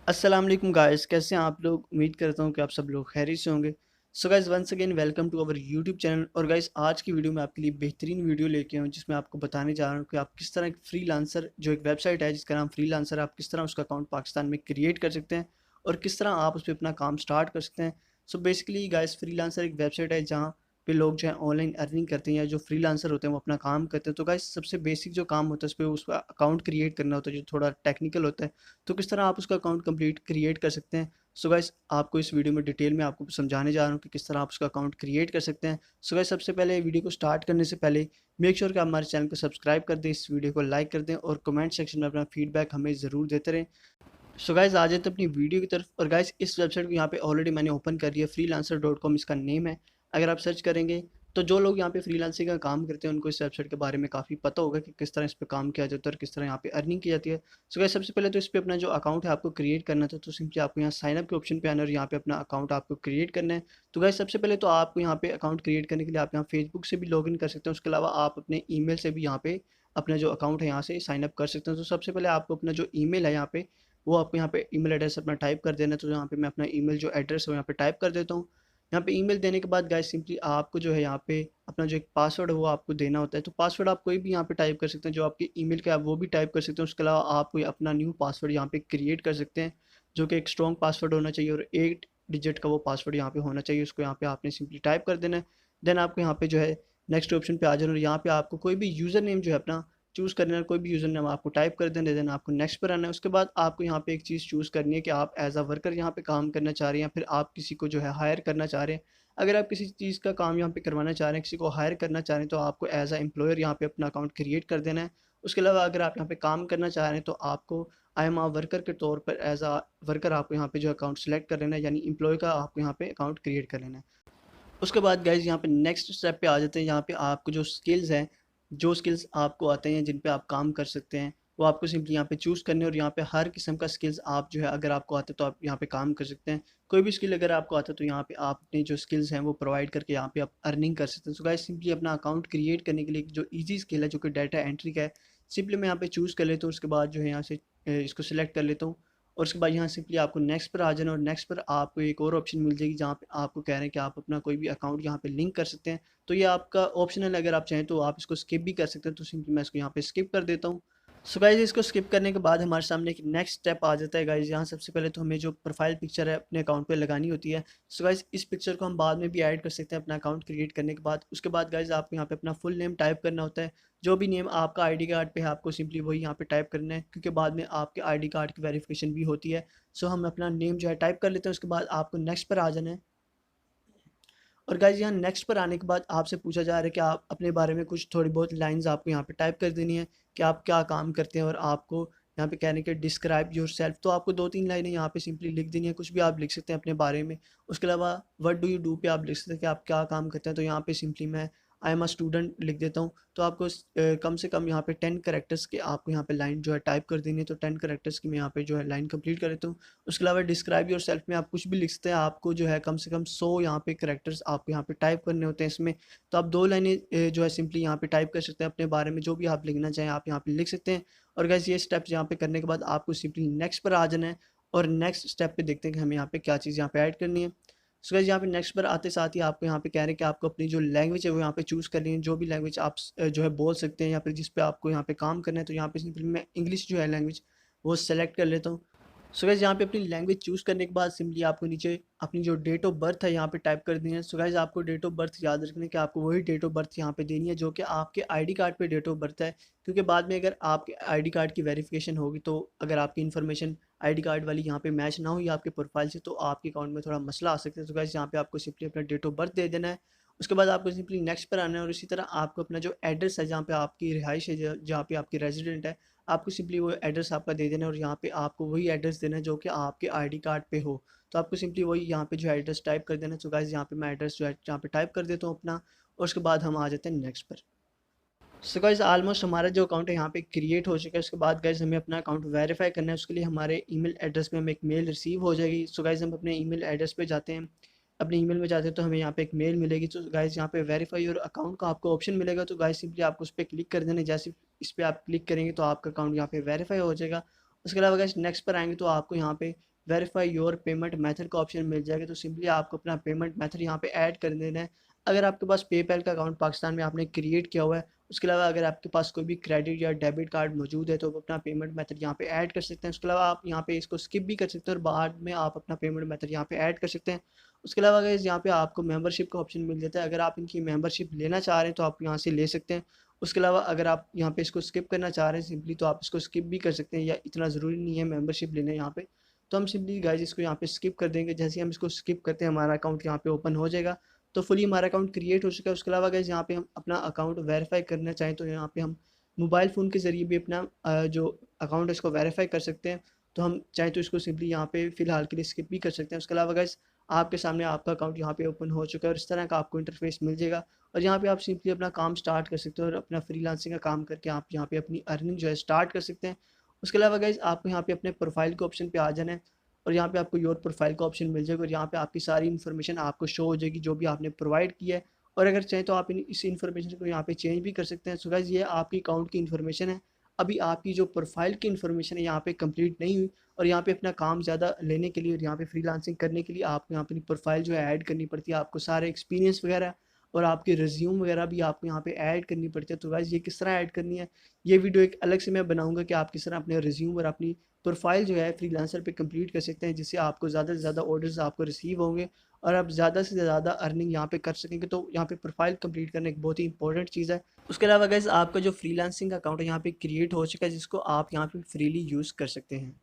अस्सलाम वालेकुम गाइस, कैसे हैं आप लोग। उम्मीद करता हूँ कि आप सब लोग खैरियत से होंगे। So guys, once again welcome to our YouTube channel. और गाइस, आज की वीडियो में आपके लिए बेहतरीन वीडियो लेके आया हूँ जिसमें आपको बताने जा रहा हूँ कि आप किस तरह एक फ्रीलांसर, जो एक वेबसाइट है जिसका नाम फ्रीलांसर, आप किस तरह उसका अकाउंट पाकिस्तान में क्रिएट कर सकते हैं और किस तरह आप उस पर अपना काम स्टार्ट कर सकते हैं। सो बेसिकली गाइस, फ्रीलांसर एक वेबसाइट है जहाँ पे लोग जो है ऑनलाइन अर्निंग करते हैं या जो फ्रीलांसर होते हैं वो अपना काम करते हैं। तो गाइस, सबसे बेसिक जो काम होता है उस पर उसका अकाउंट क्रिएट करना होता है, जो थोड़ा टेक्निकल होता है। तो किस तरह आप उसका अकाउंट कंप्लीट क्रिएट कर सकते हैं। सो गाइस, आपको इस वीडियो में डिटेल में आपको समझाने जा रहा हूँ कि किस तरह आप उसका अकाउंट क्रिएट कर सकते हैं। सो गाइस, सबसे पहले वीडियो को स्टार्ट करने से पहले मेक श्योर कि आप हमारे चैनल को सब्सक्राइब कर दें, इस वीडियो को लाइक कर दें और कमेंट सेक्शन में अपना फीडबैक हमें ज़रूर देते रहें। सो गाइस, आ जाते हैं अपनी वीडियो की तरफ। और गाइस, इस वेबसाइट को यहाँ पे ऑलरेडी मैंने ओपन कर लिया, freelancer.com इसका नेम है। अगर आप सर्च करेंगे तो जो लोग यहाँ पे फ्रीलांसिंग का काम करते हैं उनको इस वेबसाइट के बारे में काफ़ी पता होगा कि किस तरह इस पे काम किया जाता है और किस तरह यहाँ पे अर्निंग की जाती है। सो गाइस, सबसे पहले तो इस पे अपना जो अकाउंट है आपको क्रिएट करना था, तो सिंपली आपको यहाँ साइन अप के ऑप्शन पे आना और यहाँ पे अपना अकाउंट आपको क्रिएट करना है। तो गाइस, सबसे पहले तो आपको यहाँ पे अकाउंट क्रिएट करने के लिए आप यहाँ फेसबुक से भी लॉग इन कर सकते हैं। उसके अलावा आप अपने ईमेल से भी यहाँ पे अपना जो अकाउंट है यहाँ से साइन अप कर सकते हैं। तो सबसे पहले आपको अपना जो ईमेल है यहाँ पे, वो आपको यहाँ पे ईमेल एड्रेस अपना टाइप कर देना है। तो यहाँ पे मैं अपना ईमेल जो एड्रेस है वो यहाँ पे टाइप कर देता हूँ। यहाँ पे ईमेल देने के बाद गाइस, सिंपली आपको जो है यहाँ पे अपना जो एक पासवर्ड है वो आपको देना होता है। तो पासवर्ड आप कोई भी यहाँ पे टाइप कर सकते हैं, जो आपके ईमेल का है वो भी टाइप कर सकते हैं। उसके अलावा आप कोई अपना न्यू पासवर्ड यहाँ पे क्रिएट कर सकते हैं, जो कि एक स्ट्रॉन्ग पासवर्ड होना चाहिए और 8 डिजिट का वो पासवर्ड यहाँ पे होना चाहिए। उसको यहाँ पे आपने सिंपली टाइप कर देना है। देन आपको यहाँ पे जो है नेक्स्ट ऑप्शन पे आ जाना और यहाँ पे आपको कोई भी यूज़र नेम जो है अपना चूज़ करना है। कोई भी यूज़र नेम आपको टाइप कर देना, देन आपको नेक्स्ट पर आना है। उसके बाद आपको यहाँ पे एक चीज़ चूज़ करनी है कि आप एज़ अ वर्कर यहाँ पे काम करना चाह रहे हैं या फिर आप किसी को जो है हायर करना चाह रहे हैं। अगर आप किसी चीज़ का काम यहाँ पे करवाना चाह रहे हैं, किसी को हायर करना चाह रहे हैं, तो आपको एज़ अ एम्प्लॉयर यहाँ पे अपना अकाउंट क्रिएट कर देना है। उसके अलावा अगर आप यहाँ पे काम करना चाह रहे हैं तो आपको आई एम अ वर्कर के तौर पर एज़ अ वर्कर आपको यहाँ पे जो अकाउंट सेलेक्ट कर लेना है, यानी एम्प्लॉय का आपको यहाँ पे अकाउंट क्रिएट कर लेना है। उसके बाद गाइज़, यहाँ पे नेक्स्ट स्टेप पे आ जाते हैं। यहाँ पे आपको जो स्किल्स हैं, जो स्किल्स आपको आते हैं, जिन पे आप काम कर सकते हैं, वो आपको सिंपली यहाँ पे चूज़ करने हैं। और यहाँ पे हर किस्म का स्किल्स आप जो है, अगर आपको आता है तो आप यहाँ पे काम कर सकते हैं। कोई भी स्किल अगर आपको आता है तो यहाँ पे आप अपने जो स्किल्स हैं वो प्रोवाइड करके यहाँ पे आप अर्निंग कर सकते हैं। सो गाइज़, सिंपली अपना अकाउंट क्रिएट करने के लिए जो ईज़ी स्किल है, जो कि डाटा एंट्री का है, सिंपली मैं यहाँ पे चूज़ कर लेता हूँ। उसके बाद जो है यहाँ से इसको सिलेक्ट कर लेता हूँ और उसके बाद यहाँ सिंपली आपको नेक्स्ट पर आ जाना और नेक्स्ट पर आपको एक और ऑप्शन मिल जाएगी जहाँ पे आपको कह रहे हैं कि आप अपना कोई भी अकाउंट यहाँ पे लिंक कर सकते हैं। तो ये आपका ऑप्शनल है, अगर आप चाहें तो आप इसको स्किप भी कर सकते हैं। तो सिंपली मैं इसको यहाँ पे स्किप कर देता हूँ। सो गाइज़, इसको स्किप करने के बाद हमारे सामने एक नेक्स्ट स्टेप आ जाता है गाइज़। यहाँ सबसे पहले तो हमें जो प्रोफाइल पिक्चर है अपने अकाउंट पे लगानी होती है। सो गाइज़, इस पिक्चर को हम बाद में भी ऐड कर सकते हैं अपना अकाउंट क्रिएट करने के बाद। उसके बाद गाइज़, आपको यहाँ पे अपना फुल नेम टाइप करना होता है। जो भी नेम आपका आईडी कार्ड पे है आपको सिंपली वही यहाँ पे टाइप करना है, क्योंकि बाद में आपके आईडी कार्ड की वेरिफिकेशन भी होती है। सो हम अपना नेम जो है टाइप कर लेते हैं। उसके बाद आपको नेक्स्ट पर आ जाना है। और गाइज़, यहाँ नेक्स्ट पर आने के बाद आपसे पूछा जा रहा है कि आप अपने बारे में कुछ थोड़ी बहुत लाइंस आपको यहाँ पे टाइप कर देनी है कि आप क्या काम करते हैं। और आपको यहाँ पे कहने के डिस्क्राइब योरसेल्फ, तो आपको 2-3 लाइनें यहाँ पे सिंपली लिख देनी है। कुछ भी आप लिख सकते हैं अपने बारे में। उसके अलावा व्हाट डू यू डू पे आप लिख सकते हैं कि आप क्या काम करते हैं। तो यहाँ पे सिंपली मैं आई एम अ स्टूडेंट लिख देता हूँ। तो आपको कम से कम यहाँ पे 10 कैरेक्टर्स के आपको यहाँ पे लाइन जो है टाइप कर देनी है। तो 10 कैरेक्टर्स की मैं यहाँ पे जो है लाइन कंप्लीट कर लेता हूँ। उसके अलावा डिस्क्राइब योरसेल्फ में आप कुछ भी लिख सकते हैं। आपको जो है कम से कम 100 यहाँ पे कैरेक्टर्स आपको यहाँ पे टाइप करने होते हैं इसमें। तो आप 2 लाइनें जो है सिंपली यहाँ पे टाइप कर सकते हैं अपने बारे में, जो भी आप लिखना चाहें आप यहाँ पे लिख सकते हैं। और गाइस, ये स्टेप्स यहाँ पे करने के बाद आपको सिंपली नेक्स्ट पर आ जाना है और नेक्स्ट स्टेप पे देखते हैं कि हमें यहाँ पे क्या चीज़ यहाँ पे ऐड करनी है। सो गाइस, यहाँ पे नेक्स्ट पर आते साथ ही आपको यहाँ पे कह रहे हैं कि आपको अपनी जो लैंग्वेज है वो यहाँ पे चूज़ करनी है। जो भी लैंग्वेज आप जो है बोल सकते हैं या फिर जिस पे आपको यहाँ पे काम करना है। तो यहाँ पे सिंपली मैं इंग्लिश जो है लैंग्वेज वो सेलेक्ट कर लेता हूँ। सो गाइस, यहाँ पे अपनी लैंग्वेज चूज़ करने के बाद सिंपली आपको नीचे अपनी जो डेट ऑफ बर्थ है यहाँ पे टाइप कर देनी है। सो गाइस, आपको डेट ऑफ बर्थ याद रखना है कि आपको वही डेट ऑफ बर्थ यहाँ पे देनी है जो कि आपके आईडी कार्ड पे डेट ऑफ बर्थ है। क्योंकि बाद में अगर आपके आईडी कार्ड की वेरिफिकेशन होगी तो अगर आपकी इन्फॉर्मेशन आईडी कार्ड वाली यहाँ पे मैच ना हुई आपके प्रोफाइल से, तो आपके अकाउंट में थोड़ा मसला आ सकता है। तो गाइस, यहाँ पे आपको सिंपली अपना डेट ऑफ बर्थ दे देना है। उसके बाद आपको सिंपली नेक्स्ट पर आना है और इसी तरह आपको अपना जो एड्रेस है, जहाँ पे आपकी रिहाइश है, जहाँ पे आपकी रेजिडेंट है, आपको सिंपली वो एड्रेस आपका दे देना है। और यहाँ पे आपको वही एड्रेस देना है जो कि आपके आईडी कार्ड पे हो। तो आपको सिंपली वही यहाँ पे जो एड्रेस टाइप कर देना है। तो गाइस, यहाँ पे मैं एड्रेस जो है यहाँ पे टाइप कर देता हूँ अपना। और उसके बाद हम आ जाते हैं नेक्स्ट पर। सो गाइस, ऑलमोस्ट हमारा जो अकाउंट है यहाँ पे क्रिएट हो चुका है। उसके बाद गाइस, हमें अपना अकाउंट वेरीफाई करना है। उसके लिए हमारे ईमेल एड्रेस पे हमें एक मेल रिसीव हो जाएगी। सो गाइस, हम अपने ईमेल एड्रेस पे जाते हैं, अपने ईमेल में जाते हैं तो हमें यहाँ पे एक मेल मिलेगी। तो गाइस, यहाँ पे वेरीफाई योर अकाउंट का आपको ऑप्शन मिलेगा। तो गाइस, सिंपली आपको उस पर क्लिक कर देना है। जैसे इस पर आप क्लिक करेंगे तो आपका अकाउंट यहाँ पे वेरीफाई हो जाएगा। उसके अलावा गाइस, नेक्स्ट पर आएंगे तो आपको यहाँ पे वेरीफाई योर पेमेंट मेथड का ऑप्शन मिल जाएगा। तो सिंपली आपको अपना पेमेंट मेथड यहाँ पे ऐड कर देना है। अगर आपके पास पेपैल का अकाउंट पाकिस्तान में आपने क्रिएट किया हुआ है, उसके अलावा अगर आपके पास कोई भी क्रेडिट या डेबिट कार्ड मौजूद है तो आप अपना पेमेंट मेथड यहाँ पे ऐड कर सकते हैं। उसके अलावा आप यहाँ पे इसको स्किप भी कर सकते हैं और बाद में आप अपना पेमेंट मेथड यहाँ पे ऐड कर सकते हैं। उसके अलावा अगर यहाँ पे आपको मेंबरशिप का ऑप्शन मिल जाता है, अगर आप इनकी मेंबरशिप लेना चाह रहे हैं तो आप यहाँ से ले सकते हैं। उसके अलावा अगर आप यहाँ पे इसको स्किप करना चाह रहे हैं सिंपली, तो आप इसको स्किप भी कर सकते हैं, या इतना ज़रूरी नहीं है मेंबरशिप लेना यहाँ पे। तो हम सिंपली गाइज इसको यहाँ पे स्किप कर देंगे। जैसे ही हम इसको स्किप करते हैं हमारा अकाउंट यहाँ पे ओपन हो जाएगा। तो फुली हमारा अकाउंट क्रिएट हो चुका है। उसके अलावा गाइज यहाँ पे हम अपना अकाउंट वेरीफाई करना चाहें तो यहाँ पे हम मोबाइल फ़ोन के ज़रिए भी अपना जो अकाउंट है इसको वेरीफाई कर सकते हैं। तो हम चाहें तो इसको सिंपली यहाँ पे फ़िलहाल के लिए स्किप भी कर सकते हैं। उसके अलावा गाइज आपके सामने आपका अकाउंट यहाँ पे ओपन हो चुका है और इस तरह का आपको इंटरफेस मिल जाएगा। और यहाँ पे आप सिंपली अपना काम स्टार्ट कर सकते हो और अपना फ्रीलांसिंग का काम करके आप यहाँ पे अपनी अर्निंग जो है स्टार्ट कर सकते हैं। उसके अलावा गाइज आपको यहाँ पे अपने प्रोफाइल के ऑप्शन पे आ जाना है और यहाँ पे आपको योर प्रोफाइल का ऑप्शन मिल जाएगा और यहाँ पे आपकी सारी इन्फॉर्मेशन आपको शो हो जाएगी जो भी आपने प्रोवाइड किया है। और अगर चाहें तो आप इस इन्फॉर्मेशन को यहाँ पे चेंज भी कर सकते हैं। सो गाइस ये आपकी अकाउंट की इन्फॉर्मेशन है। अभी आपकी जो प्रोफाइल की इन्फॉर्मेशन है यहाँ पे कंप्लीट नहीं हुई और यहाँ पे अपना काम ज़्यादा लेने के लिए और यहाँ पे फ्रीलांसिंग करने के लिए आपको यहाँ पे अपनी प्रोफाइल जो है ऐड करनी पड़ती है। आपको सारे एक्सपीरियंस वगैरह और आपके रिज्यूम वगैरह भी आपको यहाँ पे ऐड करनी पड़ती है। तो गाइस ये किस तरह ऐड करनी है, ये वीडियो एक अलग से मैं बनाऊंगा कि आप किस तरह अपने रिज्यूम और अपनी प्रोफाइल जो है फ्रीलांसर पे कंप्लीट कर सकते हैं, जिससे आपको ज़्यादा से ज़्यादा ऑर्डर्स आपको रिसीव होंगे और आप ज़्यादा से ज़्यादा अर्निंग यहाँ पे कर सकेंगे। तो यहाँ पे प्रोफाइल कंप्लीट करना एक बहुत ही इंपॉर्टेंट चीज़ है। उसके अलावा गाइस आपका जो फ्रीलांसिंग अकाउंट है यहाँ पे क्रिएट हो चुका है, जिसको आप यहाँ पे फ्रीली यूज़ कर सकते हैं।